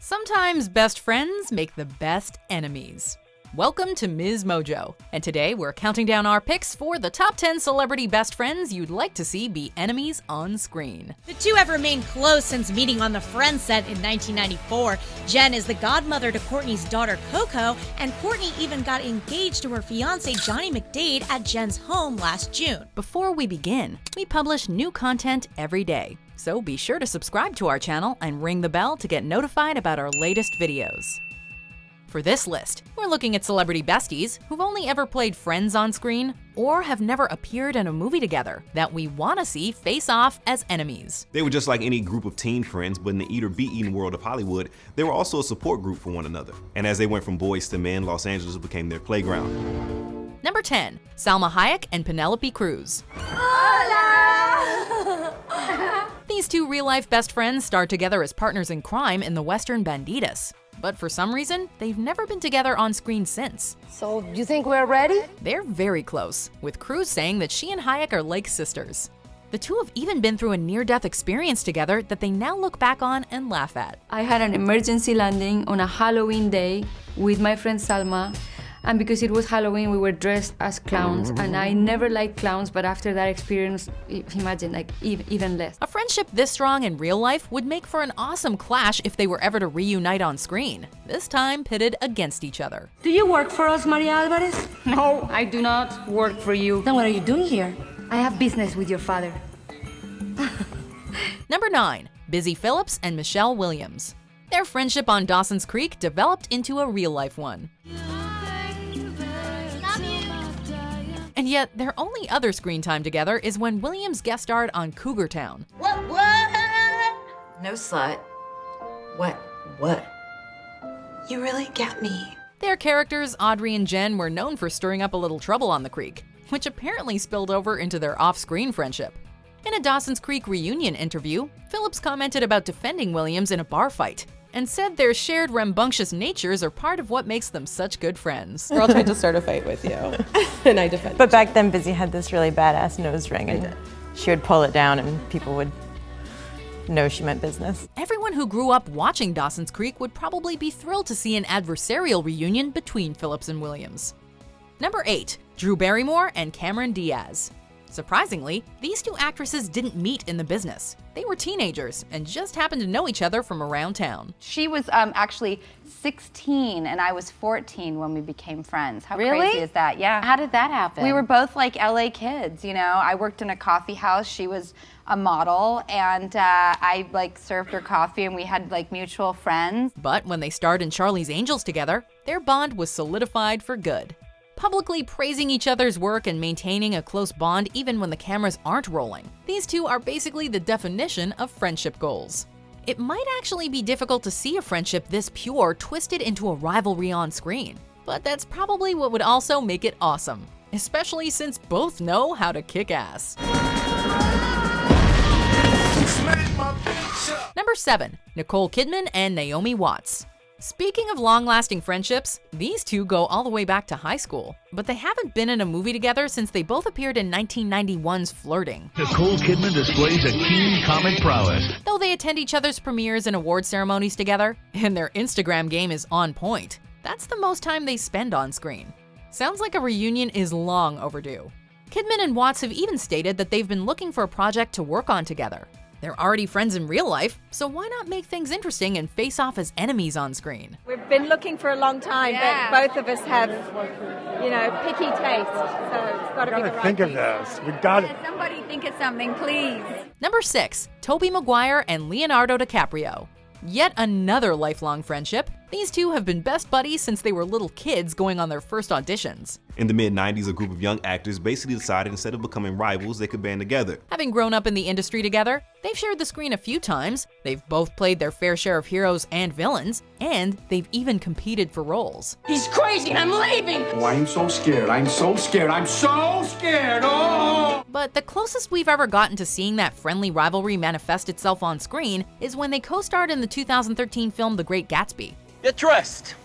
Sometimes best friends make the best enemies. Welcome to MsMojo, and today we're counting down our picks for the top 10 celebrity best friends you'd like to see be enemies on screen. The two have remained close since meeting on the Friends set in 1994. Jen is the godmother to Courtney's daughter Coco, and Courtney even got engaged to her fiance Johnny McDade at Jen's home last June. Before we begin, we publish new content every day, so be sure to subscribe to our channel and ring the bell to get notified about our latest videos. For this list, we're looking at celebrity besties who've only ever played friends on screen or have never appeared in a movie together that we want to see face off as enemies. They were just like any group of teen friends, but in the eat or be eaten world of Hollywood, they were also a support group for one another. And as they went from boys to men, Los Angeles became their playground. Number 10, Salma Hayek and Penelope Cruz. These two real-life best friends starred together as partners in crime in the western Bandidas. But for some reason, they've never been together on screen since. So, you think we're ready? They're very close, with Cruz saying that she and Hayek are like sisters. The two have even been through a near-death experience together that they now look back on and laugh at. I had an emergency landing on a Halloween day with my friend Salma. And because it was Halloween, we were dressed as clowns. And I never liked clowns, but after that experience, imagine, like, even less. A friendship this strong in real life would make for an awesome clash if they were ever to reunite on screen, this time pitted against each other. Do you work for us, Maria Alvarez? No, I do not work for you. Then what are you doing here? I have business with your father. Number 9, Busy Phillips and Michelle Williams. Their friendship on Dawson's Creek developed into a real-life one. And yet, their only other screen time together is when Williams guest starred on Cougar Town. What? No slut. What? You really get me. Their characters, Audrey and Jen, were known for stirring up a little trouble on the creek, which apparently spilled over into their off-screen friendship. In a Dawson's Creek reunion interview, Phillips commented about defending Williams in a bar fight, and said their shared rambunctious natures are part of what makes them such good friends. Girl tried to start a fight with you, and I defended. But back then, Busy had this really badass nose ring, and she would pull it down, and people would know she meant business. Everyone who grew up watching Dawson's Creek would probably be thrilled to see an adversarial reunion between Phillips and Williams. Number 8, Drew Barrymore and Cameron Diaz. Surprisingly, these two actresses didn't meet in the business. They were teenagers and just happened to know each other from around town. She was actually 16 and I was 14 when we became friends. How crazy is that? Yeah. How did that happen? We were both like LA kids, you know. I worked in a coffee house. She was a model, and I like served her coffee, and we had like mutual friends. But when they starred in Charlie's Angels together, their bond was solidified for good. Publicly praising each other's work and maintaining a close bond even when the cameras aren't rolling. These two are basically the definition of friendship goals. It might actually be difficult to see a friendship this pure twisted into a rivalry on screen, but that's probably what would also make it awesome, especially since both know how to kick ass. Number 7, Nicole Kidman and Naomi Watts. Speaking of long-lasting friendships, these two go all the way back to high school, but they haven't been in a movie together since they both appeared in 1991's Flirting. Nicole Kidman displays a keen comic prowess. Though they attend each other's premieres and award ceremonies together, and their Instagram game is on point, that's the most time they spend on screen. Sounds like a reunion is long overdue. Kidman and Watts have even stated that they've been looking for a project to work on together. They're already friends in real life, so why not make things interesting and face off as enemies on screen? We've been looking for a long time, but both of us have, picky taste, so it's got to be the right think of this. We got it. Somebody think of something, please. Number 6, Tobey Maguire and Leonardo DiCaprio. Yet another lifelong friendship. These two have been best buddies since they were little kids going on their first auditions. In the mid-90s, a group of young actors basically decided instead of becoming rivals, they could band together. Having grown up in the industry together, they've shared the screen a few times, they've both played their fair share of heroes and villains, and they've even competed for roles. He's crazy and I'm leaving! Oh, I'm so scared. I'm so scared. Oh! But the closest we've ever gotten to seeing that friendly rivalry manifest itself on screen is when they co-starred in the 2013 film The Great Gatsby. Get dressed.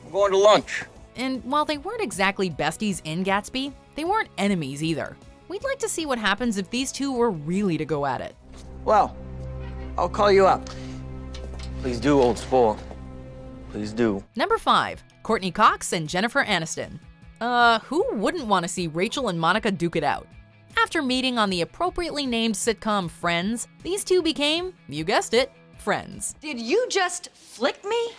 I'm going to lunch. And while they weren't exactly besties in Gatsby, they weren't enemies either. We'd like to see what happens if these two were really to go at it. Well, I'll call you up. Please do, old sport. Please do. Number 5. Courtney Cox and Jennifer Aniston. Who wouldn't want to see Rachel and Monica duke it out? After meeting on the appropriately named sitcom Friends, these two became, you guessed it, friends. Did you just flick me?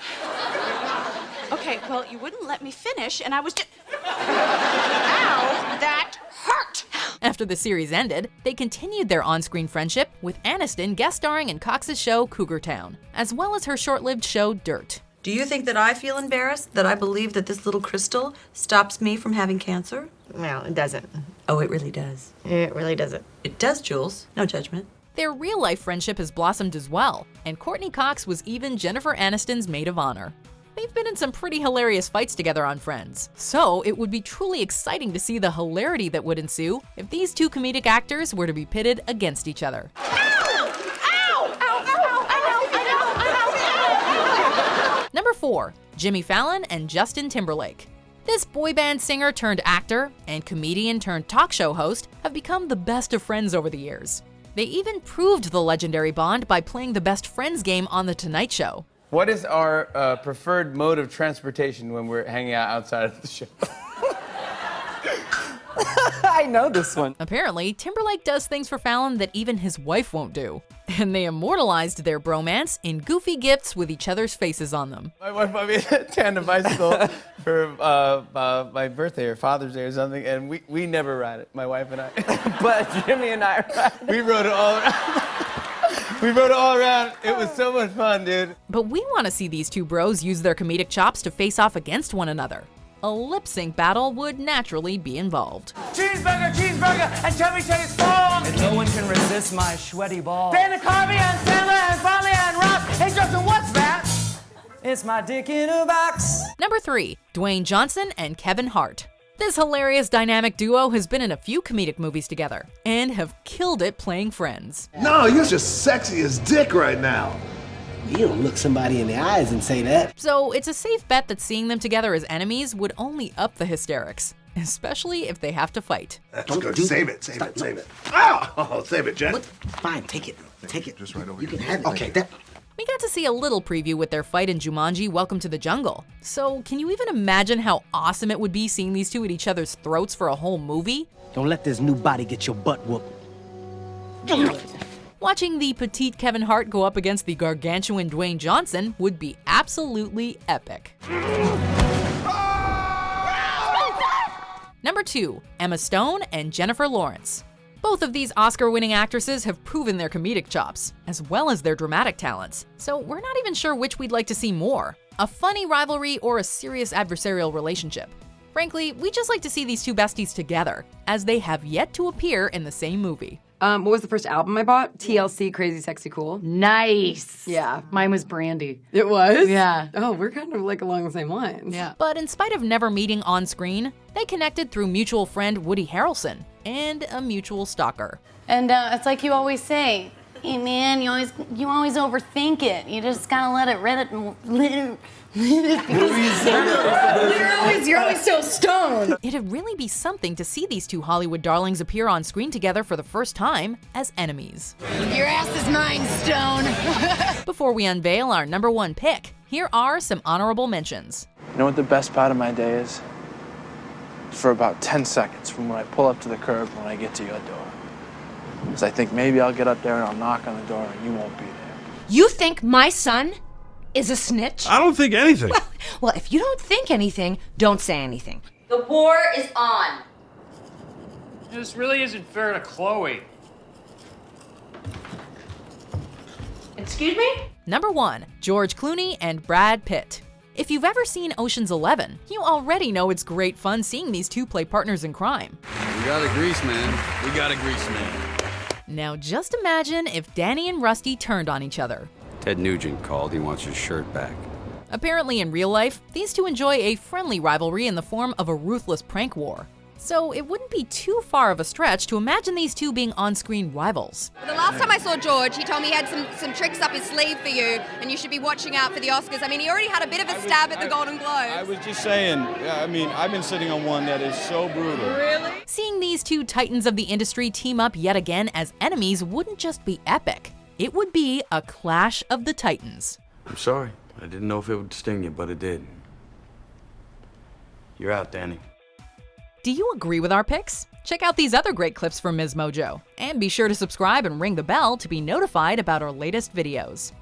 Okay, well, you wouldn't let me finish, and I was just... Ow, that hurt! After the series ended, they continued their on-screen friendship, with Aniston guest starring in Cox's show Cougar Town, as well as her short-lived show Dirt. Do you think that I feel embarrassed that I believe that this little crystal stops me from having cancer? Well, it doesn't. Oh, it really does. It really doesn't. It does, Jules. No judgment. Their real-life friendship has blossomed as well, and Courtney Cox was even Jennifer Aniston's maid of honor. They've been in some pretty hilarious fights together on Friends, so it would be truly exciting to see the hilarity that would ensue if these two comedic actors were to be pitted against each other. Number 4. Jimmy Fallon and Justin Timberlake. This boy band singer turned actor and comedian turned talk show host have become the best of friends over the years. They even proved the legendary bond by playing the best friends game on The Tonight Show. What is our preferred mode of transportation when we're hanging out outside of the show? I know this one. Apparently, Timberlake does things for Fallon that even his wife won't do. And they immortalized their bromance in goofy gifts with each other's faces on them. My wife bought me a tandem bicycle for my birthday or Father's Day or something, and we never ride it, my wife and I. But Jimmy and I ride it. We rode it all around. We rode it all around. It was so much fun, dude. But we want to see these two bros use their comedic chops to face off against one another. A lip-sync battle would naturally be involved. Cheeseburger, cheeseburger, and chubby chubby strong. And no one can resist my sweaty balls. Dana Carvey and Sandler and Farley and Ross. Hey, Justin, what's that? It's my dick in a box. Number 3. Dwayne Johnson and Kevin Hart. This hilarious dynamic duo has been in a few comedic movies together and have killed it playing friends. No, you're just sexy as dick right now. You don't look somebody in the eyes and say that. So it's a safe bet that seeing them together as enemies would only up the hysterics, especially if they have to fight. That's good. Save it. Ow! Oh, save it, Jen. What? Fine, take it. Take it. Just right over You here. can have it. Okay. Like that. We got to see a little preview with their fight in Jumanji: Welcome to the Jungle. So can you even imagine how awesome it would be seeing these two at each other's throats for a whole movie? Don't let this new body get your butt whooped. Watching the petite Kevin Hart go up against the gargantuan Dwayne Johnson would be absolutely epic. Number 2. Emma Stone and Jennifer Lawrence. Both of these Oscar-winning actresses have proven their comedic chops, as well as their dramatic talents, so we're not even sure which we'd like to see more, a funny rivalry or a serious adversarial relationship. Frankly, we just like to see these two besties together, as they have yet to appear in the same movie. What was the first album I bought? TLC, Crazy Sexy Cool. Nice. Yeah. Mine was Brandy. It was? Yeah. Oh, we're kind of like along the same lines. Yeah. But in spite of never meeting on screen, they connected through mutual friend Woody Harrelson and a mutual stalker. And it's like you always say, hey man, you always overthink it. You just gotta let it You're always so stoned. It'd really be something to see these two Hollywood darlings appear on screen together for the first time as enemies. Your ass is mine, Stone. Before we unveil our number 1 pick, here are some honorable mentions. You know what the best part of my day is? For about 10 seconds from when I pull up to the curb when I get to your door. Because I think maybe I'll get up there and I'll knock on the door and you won't be there. You think my son is a snitch? I don't think anything. Well, if you don't think anything, don't say anything. The war is on. This really isn't fair to Chloe. Excuse me? Number 1. George Clooney and Brad Pitt. If you've ever seen Ocean's 11, you already know it's great fun seeing these two play partners in crime. We got a grease man. We got a grease man. Now just imagine if Danny and Rusty turned on each other. Ted Nugent called. He wants his shirt back. Apparently in real life, these two enjoy a friendly rivalry in the form of a ruthless prank war. So it wouldn't be too far of a stretch to imagine these two being on-screen rivals. The last time I saw George, he told me he had some tricks up his sleeve for you, and you should be watching out for the Oscars. I mean, he already had a bit of a stab at the Golden Globes. I was just saying, I've been sitting on one that is so brutal. Really? Seeing these two titans of the industry team up yet again as enemies wouldn't just be epic. It would be a clash of the titans. I'm sorry. I didn't know if it would sting you, but it did. You're out, Danny. Do you agree with our picks? Check out these other great clips from MsMojo. And be sure to subscribe and ring the bell to be notified about our latest videos.